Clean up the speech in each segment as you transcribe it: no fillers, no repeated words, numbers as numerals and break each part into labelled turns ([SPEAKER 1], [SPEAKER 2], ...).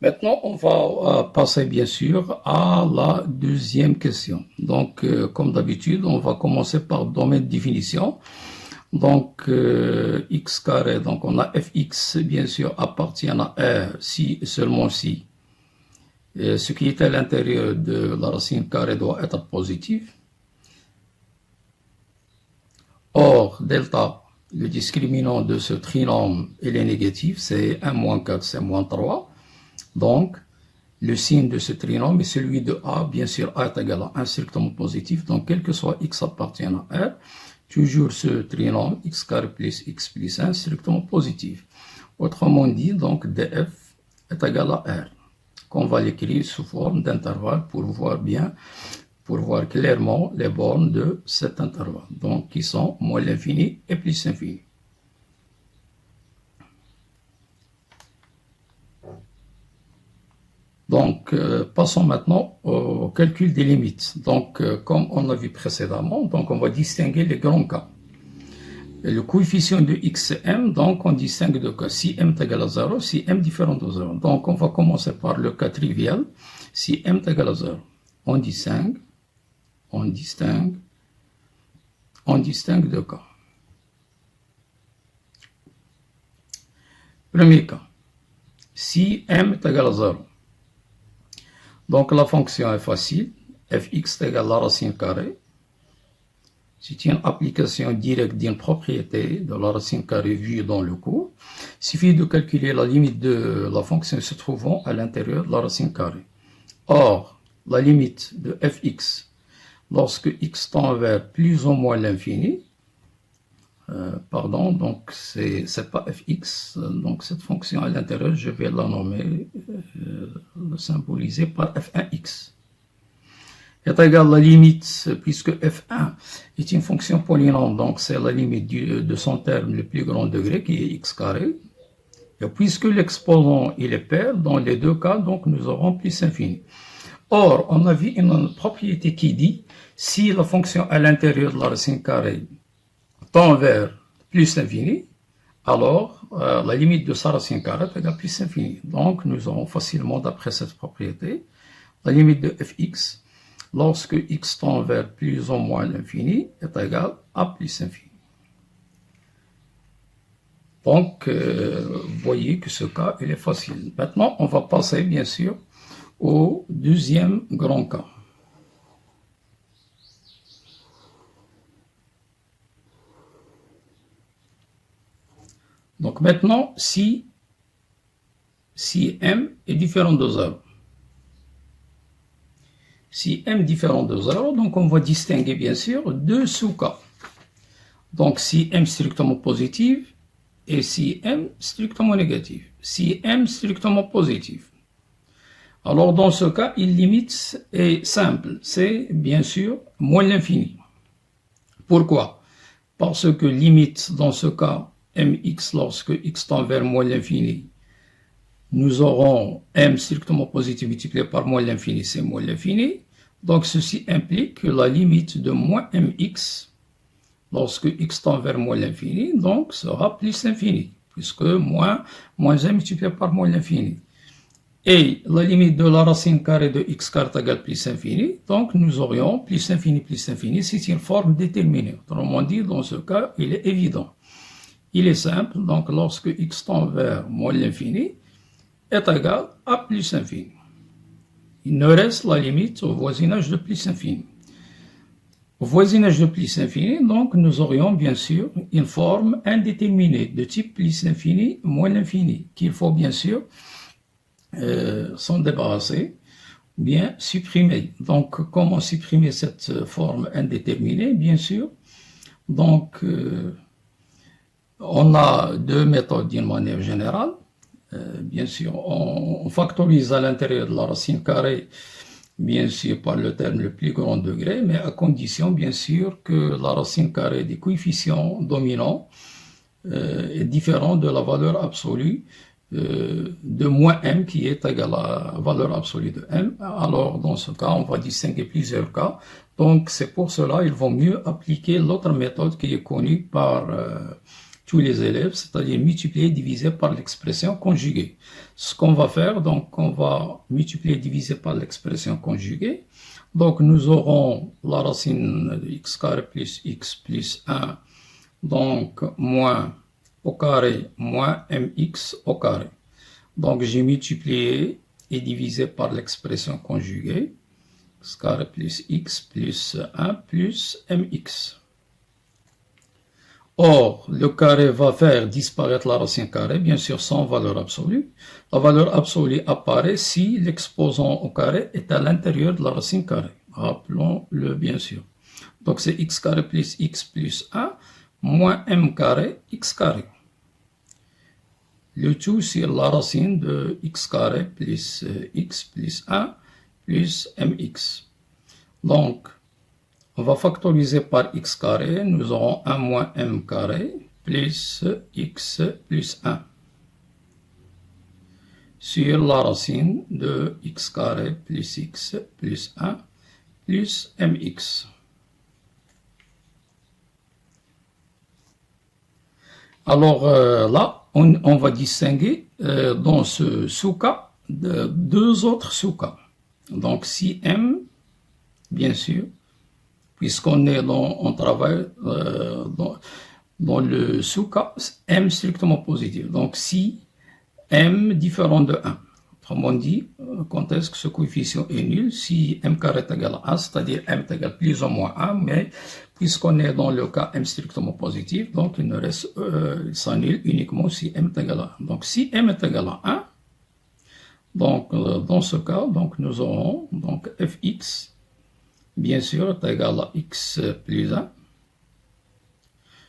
[SPEAKER 1] Maintenant, on va passer bien sûr à la deuxième question. Donc, comme d'habitude, on va commencer par domaine de définition. Donc, x carré, donc on a fx, bien sûr, appartient à R si et seulement si ce qui est à l'intérieur de la racine carrée doit être positif. Or, delta, le discriminant de ce trinôme, il est négatif, c'est 1 moins 4, c'est moins 3. Donc, le signe de ce trinôme est celui de A. Bien sûr, A est égal à 1 strictement positif. Donc, quel que soit x appartient à R, toujours ce trinôme x carré plus x plus 1 strictement positif. Autrement dit, donc, df est égal à R, qu'on va l'écrire sous forme d'intervalle pour voir clairement les bornes de cet intervalle. Donc, qui sont moins l'infini et plus l'infini. Donc, passons maintenant au calcul des limites. Donc, comme on a vu précédemment, donc on va distinguer les grands cas. Et le coefficient de x et m, donc on distingue deux cas. Si m est égal à 0, si m différent de 0. Donc, on va commencer par le cas trivial. Si m est égal à 0, on distingue deux cas. Premier cas. Si m est égal à 0. Donc, la fonction est facile. Fx est égal à la racine carrée. C'est une application directe d'une propriété de la racine carrée vue dans le cours. Il suffit de calculer la limite de la fonction se trouvant à l'intérieur de la racine carrée. Or, la limite de fx, lorsque x tend vers plus ou moins l'infini, donc c'est pas fx, donc cette fonction à l'intérieur, je vais la nommer, le symboliser par f1x. Est égal à la limite, puisque f1 est une fonction polynôme, donc c'est la limite de son terme le plus grand degré, qui est x carré. Et puisque l'exposant il est pair, dans les deux cas, donc nous aurons plus infini. Or, on a vu une propriété qui dit, si la fonction à l'intérieur de la racine carrée tend vers plus l'infini, alors la limite de sa racine carrée est égale à plus l'infini. Donc, nous aurons facilement, d'après cette propriété, la limite de fx, lorsque x tend vers plus ou moins l'infini, est égal à plus l'infini. Donc, vous voyez que ce cas, il est facile. Maintenant, on va passer, bien sûr, au deuxième grand cas. Donc maintenant, si m est différent de 0. Si m est différent de 0, donc on va distinguer bien sûr deux sous-cas. Donc si m strictement positif et si m strictement négatif. Si m strictement positif. Alors dans ce cas, une limite est simple, c'est bien sûr moins l'infini. Pourquoi? Parce que limite dans ce cas, mx lorsque x tend vers moins l'infini, nous aurons m strictement positif multiplié par moins l'infini, c'est moins l'infini. Donc ceci implique que la limite de moins mx, lorsque x tend vers moins l'infini, donc sera plus l'infini, puisque moins m multiplié par moins l'infini. Et la limite de la racine carrée de x carré égale plus infini, donc nous aurions plus infini, c'est une forme déterminée. Autrement dit, dans ce cas, il est évident. Il est simple, donc lorsque x tend vers moins l'infini, est égal à plus infini. Il ne reste la limite au voisinage de plus infini. Au voisinage de plus infini, donc nous aurions bien sûr une forme indéterminée de type plus infini, moins l'infini, qu'il faut bien sûr s'en débarrasser, ou bien supprimer. Donc, comment supprimer cette forme indéterminée? Bien sûr, donc, on a deux méthodes d'une manière générale. Bien sûr, on factorise à l'intérieur de la racine carrée, bien sûr, par le terme le plus grand degré, mais à condition, bien sûr, que la racine carrée des coefficients dominants est différente de la valeur absolue de moins m qui est égal à la valeur absolue de m. Alors, dans ce cas, on va distinguer plusieurs cas. Donc, c'est pour cela qu'il vaut mieux appliquer l'autre méthode qui est connue par tous les élèves, c'est-à-dire multiplier et diviser par l'expression conjuguée. Ce qu'on va faire, donc on va multiplier et diviser par l'expression conjuguée. Donc nous aurons la racine de x carré plus x plus 1, donc moins au carré moins mx au carré. Donc j'ai multiplié et divisé par l'expression conjuguée, x carré plus x plus 1 plus mx. Or, le carré va faire disparaître la racine carrée, bien sûr sans valeur absolue. La valeur absolue apparaît si l'exposant au carré est à l'intérieur de la racine carrée. Rappelons-le bien sûr. Donc c'est x carré plus x plus 1 moins m carré x carré. Le tout sur la racine de x carré plus x plus 1 plus mx. Donc, on va factoriser par x carré, nous aurons 1 moins m carré plus x plus 1 sur la racine de x carré plus x plus 1 plus mx. Alors là, on va distinguer dans ce sous-cas deux autres sous-cas. Donc si m, bien sûr, puisqu'on est on travaille dans le sous-cas m strictement positif. Donc si m différent de 1. Autrement dit, quand est-ce que ce coefficient est nul? Si m carré est égal à 1, c'est-à-dire m est égal à plus ou moins 1, mais puisqu'on est dans le cas m strictement positif, donc il ne reste, il s'annule uniquement si m est égal à 1. Donc si m est égal à 1, donc dans ce cas, donc nous aurons donc fx, bien sûr, est égal à x plus 1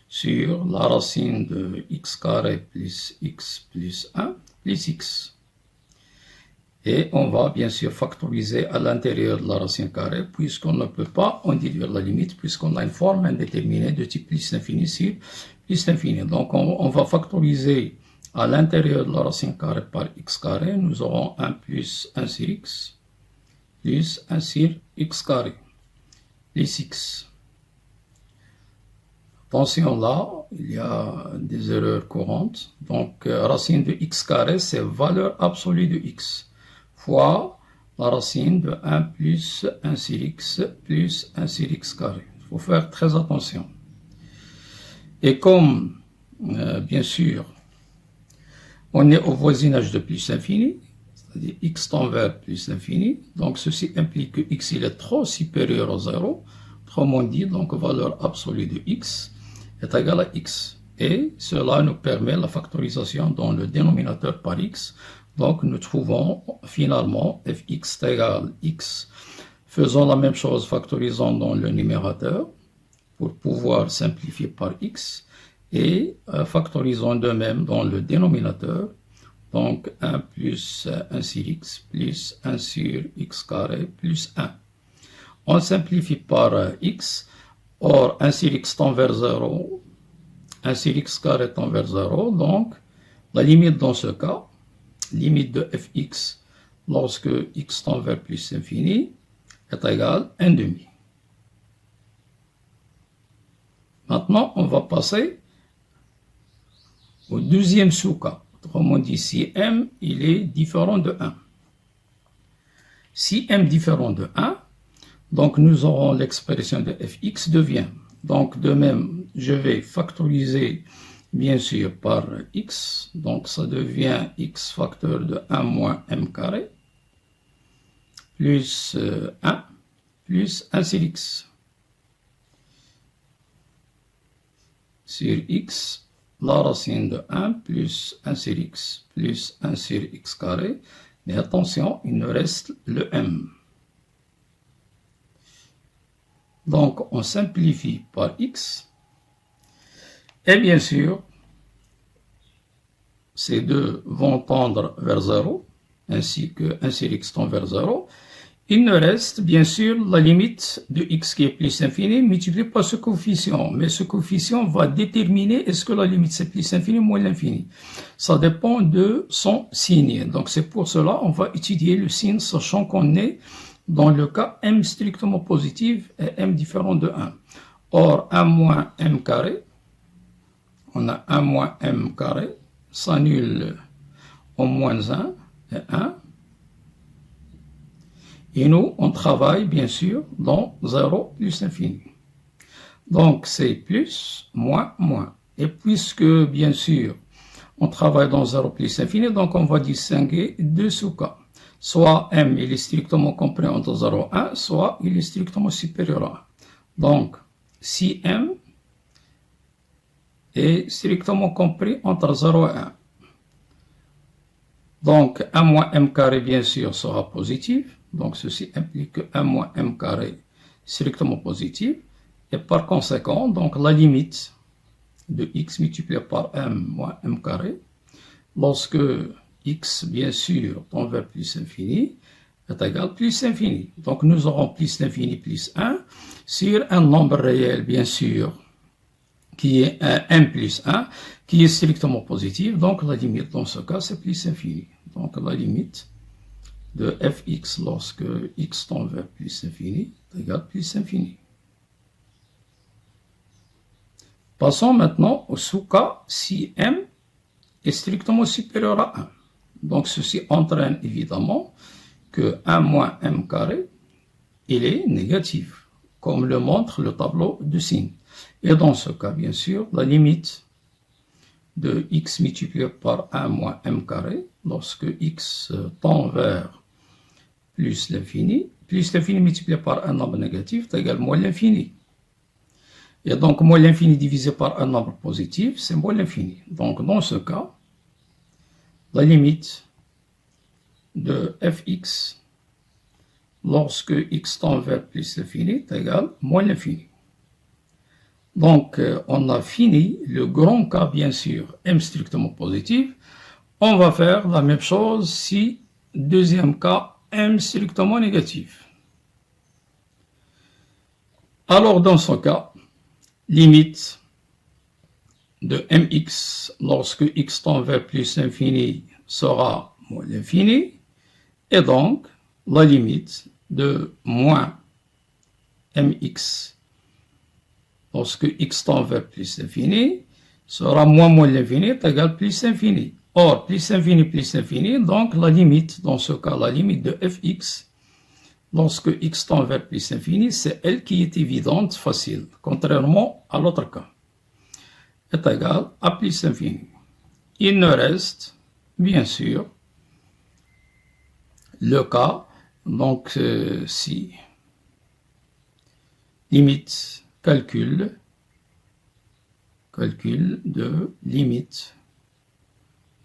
[SPEAKER 1] sur la racine de x carré plus x plus 1 plus x. Et on va bien sûr factoriser à l'intérieur de la racine carrée, puisqu'on ne peut pas en déduire la limite, puisqu'on a une forme indéterminée de type plus l'infini sur plus l'infini. Donc on va factoriser à l'intérieur de la racine carrée par x carré, nous aurons 1 plus 1 sur x plus 1 sur x carré plus x. Attention là, il y a des erreurs courantes. Donc racine de x carré, c'est valeur absolue de x fois la racine de 1 plus 1 sur x plus 1 sur x carré. Il faut faire très attention. Et comme, bien sûr, on est au voisinage de plus l'infini, c'est-à-dire x tend vers plus l'infini, donc ceci implique que x il est trop supérieur à 0, autrement dit, donc valeur absolue de x est égale à x. Et cela nous permet la factorisation dans le dénominateur par x. Donc nous trouvons finalement fx égale x. Faisons la même chose, factorisant dans le numérateur pour pouvoir simplifier par x. Et factorisons de même dans le dénominateur. Donc 1 plus 1 sur x plus 1 sur x carré plus 1. On simplifie par x. Or 1 sur x tend vers 0. 1 sur x carré tend vers 0. Donc la limite dans ce cas, limite de fx lorsque x tend vers plus l'infini est égale à 1 demi. Maintenant, on va passer au deuxième sous-cas. Autrement dit, si m il est différent de 1. Si m différent de 1, donc nous aurons l'expression de fx devient. Donc de même, je vais factoriser bien sûr par x, donc ça devient x facteur de 1 moins m carré, plus 1, plus 1 sur x. Sur x, la racine de 1 plus 1 sur x, plus 1 sur x carré, mais attention, il nous reste le m. Donc on simplifie par x. Et bien sûr, ces deux vont tendre vers 0, ainsi que 1 sur x tend vers 0. Il nous reste bien sûr la limite de x qui est plus infini multiplié par ce coefficient. Mais ce coefficient va déterminer est-ce que la limite c'est plus infini ou moins l'infini. Ça dépend de son signe. Donc c'est pour cela qu'on va étudier le signe, sachant qu'on est dans le cas m strictement positif et m différent de 1. Or 1 moins m carré, on a 1 moins m carré, s'annule au moins 1 et 1. Et nous, on travaille bien sûr dans 0 plus infini. Donc c'est plus, moins, moins. Et puisque bien sûr, on travaille dans 0 plus infini, donc on va distinguer deux sous-cas. Soit m il est strictement compris entre 0 et 1, soit il est strictement supérieur à 1. Donc si m est strictement compris entre 0 et 1. Donc 1 moins m carré bien sûr sera positif. Donc ceci implique que 1 moins m carré strictement positif. Et par conséquent, donc la limite de x multiplié par m moins m carré, lorsque x bien sûr tend vers plus infini, est égal plus infini. Donc nous aurons plus l'infini plus 1 sur un nombre réel bien sûr qui est m plus 1, qui est strictement positif. Donc la limite dans ce cas c'est plus infini. Donc la limite de fx lorsque x tend vers plus infini est égal plus infini. Passons maintenant au sous-cas si m est strictement supérieur à 1. Donc ceci entraîne évidemment que 1 moins m carré, il est négatif, comme le montre le tableau de signe. Et dans ce cas, bien sûr, la limite de x multiplié par 1 moins m carré, lorsque x tend vers plus l'infini multiplié par un nombre négatif est égal à moins l'infini. Et donc, moins l'infini divisé par un nombre positif, c'est moins l'infini. Donc, dans ce cas, la limite de fx lorsque x tend vers plus l'infini est égal à moins l'infini. Donc, on a fini le grand cas, bien sûr, m strictement positif. On va faire la même chose si, deuxième cas, m strictement négatif. Alors, dans ce cas, limite de mx lorsque x tend vers plus l'infini sera moins l'infini. Et donc, la limite de moins mx lorsque x tend vers plus l'infini sera moins l'infini est égal à plus l'infini. Or, plus l'infini, donc la limite, dans ce cas, la limite de fx lorsque x tend vers plus l'infini, c'est elle qui est évidente, facile, contrairement à l'autre cas, est égal à plus l'infini. Il ne reste, bien sûr, le cas, donc si limite calcul de limite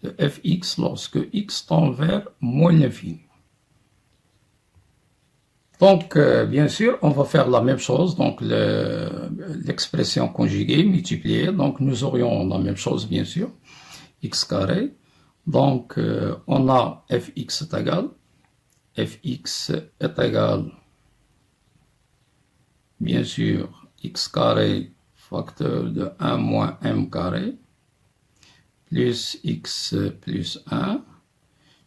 [SPEAKER 1] de fx lorsque x tend vers moins l'infini. Donc, bien sûr, on va faire la même chose, donc l'expression conjuguée, multipliée, donc nous aurions la même chose, bien sûr, x carré, donc on a fx est égal, bien sûr, x carré facteur de 1 moins m carré, plus x plus 1,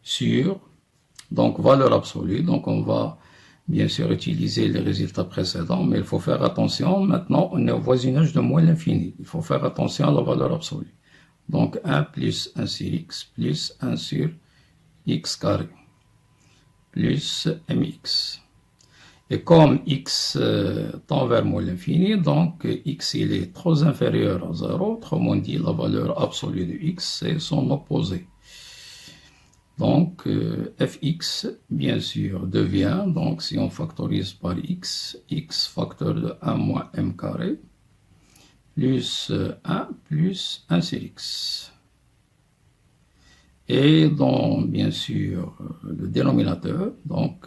[SPEAKER 1] sur, donc valeur absolue, donc on va bien sûr utiliser les résultats précédents, mais il faut faire attention, maintenant on est au voisinage de moins l'infini, il faut faire attention à la valeur absolue. Donc 1 plus 1 sur x plus 1 sur x carré, plus mx. Et comme x tend vers moins l'infini, donc x il est trop inférieur à 0, autrement dit la valeur absolue de x c'est son opposé. Donc fx bien sûr devient, donc si on factorise par x, x facteur de 1 moins m carré, plus 1 plus 1 sur x. Et dans bien sûr le dénominateur, donc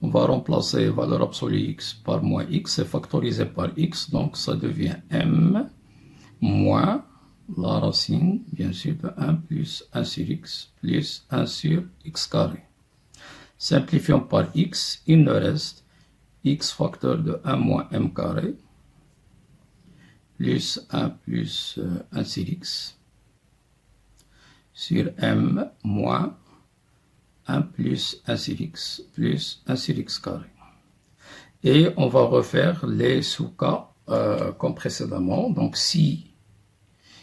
[SPEAKER 1] on va remplacer valeur absolue x par moins x et factoriser par x, donc ça devient m moins la racine, bien sûr, de 1 plus 1 sur x plus 1 sur x carré. Simplifions par x, il nous reste x facteur de 1 moins m carré plus 1 plus 1 sur x sur m moins 1 plus 1 sur x plus 1 sur x carré. Et on va refaire les sous-cas comme précédemment. Donc si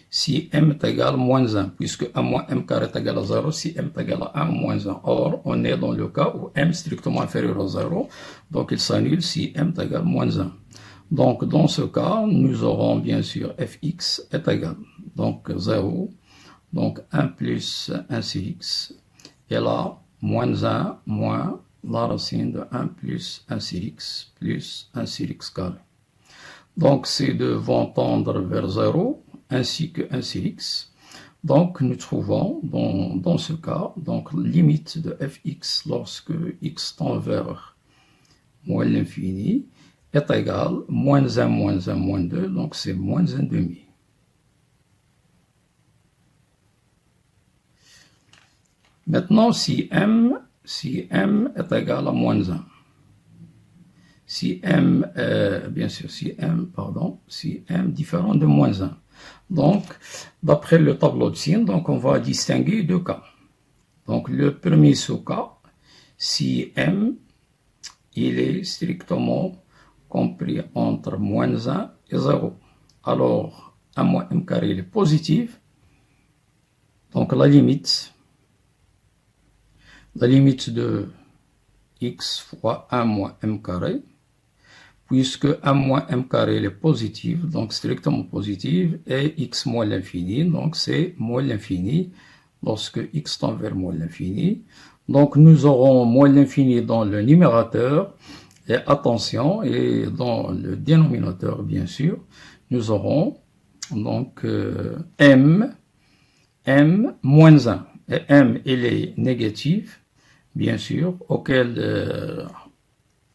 [SPEAKER 1] si m est égal à moins 1, puisque 1 moins m carré est égal à 0, si m est égal à 1 moins 1. Or, on est dans le cas où m est strictement inférieur à 0, donc il s'annule si m est égal à moins 1. Donc, dans ce cas, nous aurons bien sûr fx est égal, donc 0, donc 1 plus 1 sur x, et là, moins 1 moins la racine de 1 plus 1 sur x plus 1 sur x carré. Donc, ces deux vont tendre vers 0, ainsi que 1 sur x. Donc, nous trouvons dans ce cas, donc limite de fx lorsque x tend vers moins l'infini est égal à moins 1, moins 1, moins 2, donc c'est moins 1 demi. Maintenant, si m est égal à moins 1, si m différent de moins 1. Donc, d'après le tableau de signes, donc on va distinguer deux cas. Donc, le premier sous-cas, si m, il est strictement compris entre moins 1 et 0. Alors, 1 moins m carré il est positif. Donc, la limite de x fois 1 moins m carré, puisque 1 moins m carré est positif, donc strictement positif, et x moins l'infini, donc c'est moins l'infini lorsque x tend vers moins l'infini. Donc nous aurons moins l'infini dans le numérateur, et attention, et dans le dénominateur, bien sûr, nous aurons donc m moins 1. Et m, il est négatif, bien sûr, auquel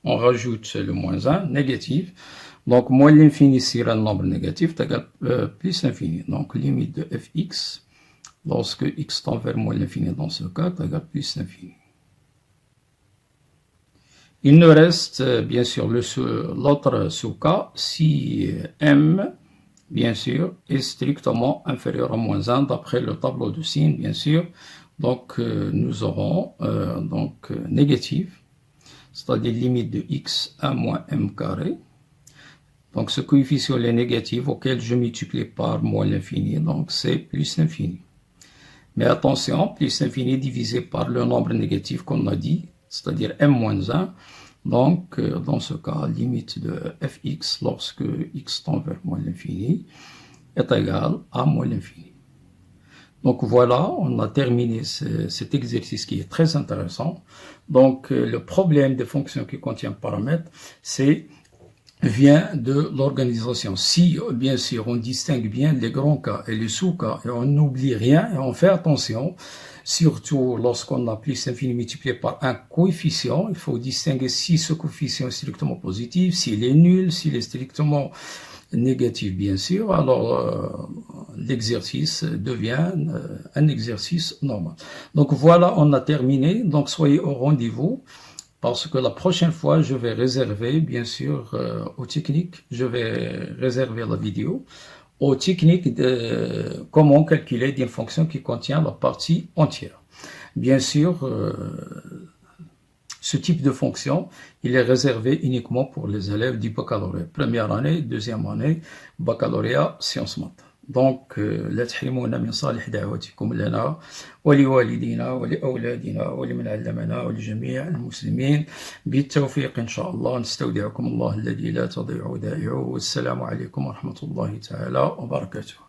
[SPEAKER 1] on rajoute le moins 1, négatif. Donc, moins l'infini sur un nombre négatif est égal à plus l'infini. Donc, limite de fx, lorsque x tend vers moins l'infini dans ce cas, est égal à plus l'infini. Il nous reste, bien sûr, l'autre sous-cas, si m, bien sûr, est strictement inférieur à moins 1, d'après le tableau de signes, bien sûr. Donc, nous aurons négatif, c'est-à-dire limite de x 1 moins m carré. Donc, ce coefficient est négatif auquel je multiplie par moins l'infini, donc c'est plus l'infini. Mais attention, plus l'infini divisé par le nombre négatif qu'on a dit, c'est-à-dire m moins 1. Donc, dans ce cas, limite de fx lorsque x tend vers moins l'infini est égal à moins l'infini. Donc voilà, on a terminé cet exercice qui est très intéressant. Donc le problème des fonctions qui contiennent paramètres, vient de l'organisation. Si, bien sûr, on distingue bien les grands cas et les sous-cas, et on n'oublie rien, et on fait attention, surtout lorsqu'on a plus l'infini multiplié par un coefficient, il faut distinguer si ce coefficient est strictement positif, s'il est nul, s'il est strictement négatif, bien sûr, alors l'exercice devient un exercice normal. Donc voilà, on a terminé, donc soyez au rendez-vous, parce que la prochaine fois, je vais réserver, bien sûr, aux techniques, je vais réserver la vidéo, aux techniques de comment calculer une fonction qui contient la partie entière. Bien sûr, ce type de fonction, il est réservé uniquement pour les élèves du baccalauréat. Première année, deuxième année, baccalauréat, sciences maths. Donc, لا تحرمونا من صالح دعوتكم لنا ولوالدينا ولأولادنا ولمن علمنا ولجميع المسلمين بالتوفيق إن شاء الله. نستودعكم الله الذي لا تضيع ودائعه والسلام عليكم ورحمة الله تعالى وبركاته.